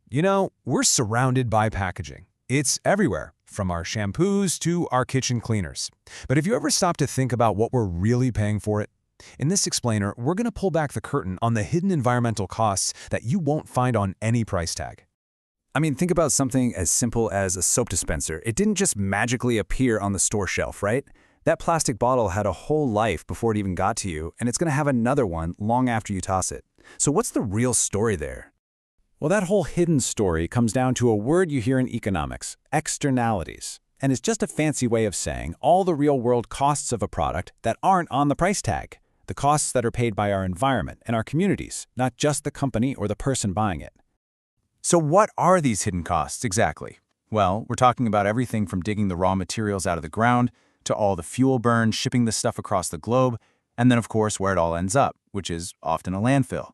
You know, we're surrounded by packaging. It's everywhere, from our shampoos to our kitchen cleaners. But have you ever stopped to think about what we're really paying for it? In this explainer, we're going to pull back the curtain on the hidden environmental costs that you won't find on any price tag. I mean, think about something as simple as a soap dispenser. It didn't just magically appear on the store shelf, right? That plastic bottle had a whole life before it even got to you, and it's going to have another one long after you toss it. So what's the real story there? Well, that whole hidden story comes down to a word you hear in economics, externalities. And it's just a fancy way of saying all the real-world costs of a product that aren't on the price tag. The costs that are paid by our environment and our communities, not just the company or the person buying it. So what are these hidden costs exactly? Well, we're talking about everything from digging the raw materials out of the ground to all the fuel burn, shipping the stuff across the globe, and then of course where it all ends up, which is often a landfill.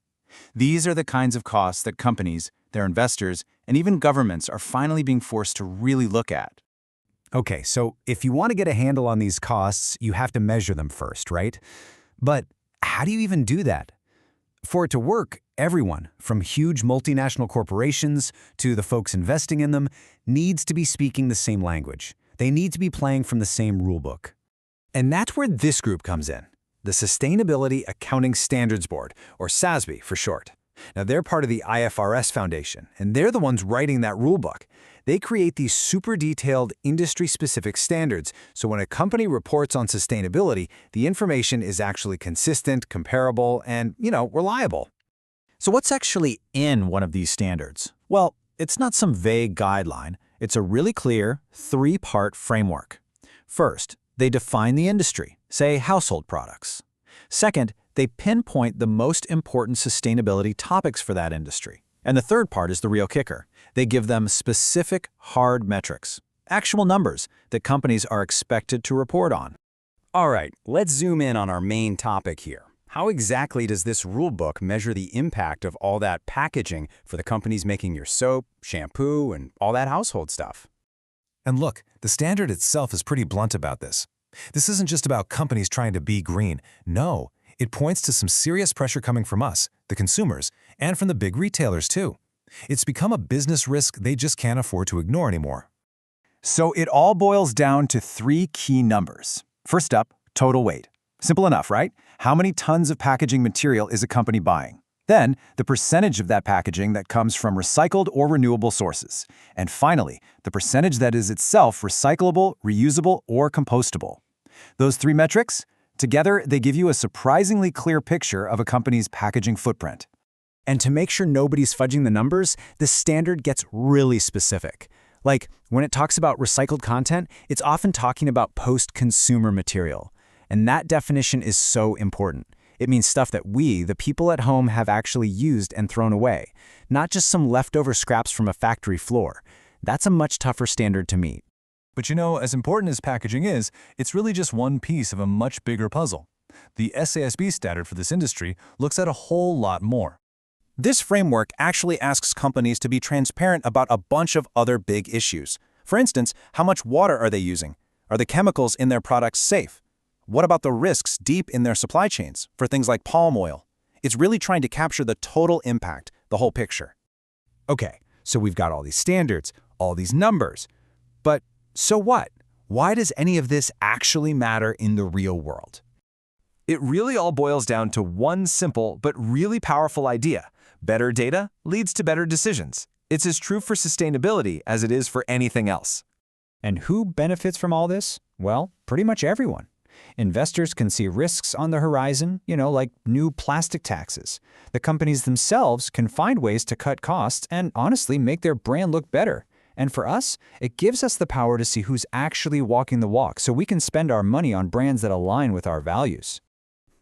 These are the kinds of costs that companies, their investors, and even governments are finally being forced to really look at. Okay, so if you want to get a handle on these costs, you have to measure them first, right? But how do you even do that? For it to work, everyone, from huge multinational corporations to the folks investing in them, needs to be speaking the same language. They need to be playing from the same rulebook. And that's where this group comes in, the Sustainability Accounting Standards Board, or SASB for short. Now, they're part of the IFRS Foundation, and they're the ones writing that rulebook. They create these super detailed, industry-specific standards, so when a company reports on sustainability, the information is actually consistent, comparable, and, reliable. So what's actually in one of these standards? Well, it's not some vague guideline. It's a really clear, three-part framework. First, they define the industry, say household products. Second, they pinpoint the most important sustainability topics for that industry. And the third part is the real kicker. They give them specific, hard metrics, actual numbers that companies are expected to report on. All right, let's zoom in on our main topic here. How exactly does this rulebook measure the impact of all that packaging for the companies making your soap, shampoo, and all that household stuff? And look, the standard itself is pretty blunt about this. This isn't just about companies trying to be green. No, it points to some serious pressure coming from us, the consumers, and from the big retailers too. It's become a business risk they just can't afford to ignore anymore. So it all boils down to three key numbers. First up, total weight. Simple enough, right? How many tons of packaging material is a company buying? Then, the percentage of that packaging that comes from recycled or renewable sources. And finally, the percentage that is itself recyclable, reusable, or compostable. Those three metrics, together, they give you a surprisingly clear picture of a company's packaging footprint. And to make sure nobody's fudging the numbers, the standard gets really specific. Like, when it talks about recycled content, it's often talking about post-consumer material. And that definition is so important. It means stuff that we, the people at home, have actually used and thrown away, not just some leftover scraps from a factory floor. That's a much tougher standard to meet. But as important as packaging is, it's really just one piece of a much bigger puzzle. The SASB standard for this industry looks at a whole lot more. This framework actually asks companies to be transparent about a bunch of other big issues. For instance, how much water are they using? Are the chemicals in their products safe? What about the risks deep in their supply chains for things like palm oil? It's really trying to capture the total impact, the whole picture. Okay, so we've got all these standards, all these numbers. But so what? Why does any of this actually matter in the real world? It really all boils down to one simple but really powerful idea. Better data leads to better decisions. It's as true for sustainability as it is for anything else. And who benefits from all this? Well, pretty much everyone. Investors can see risks on the horizon, like new plastic taxes. The companies themselves can find ways to cut costs and honestly make their brand look better. And for us, it gives us the power to see who's actually walking the walk so we can spend our money on brands that align with our values.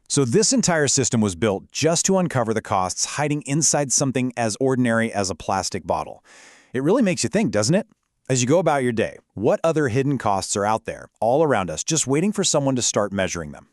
So this entire system was built just to uncover the costs hiding inside something as ordinary as a plastic bottle. It really makes you think, doesn't it? As you go about your day, what other hidden costs are out there, all around us, just waiting for someone to start measuring them?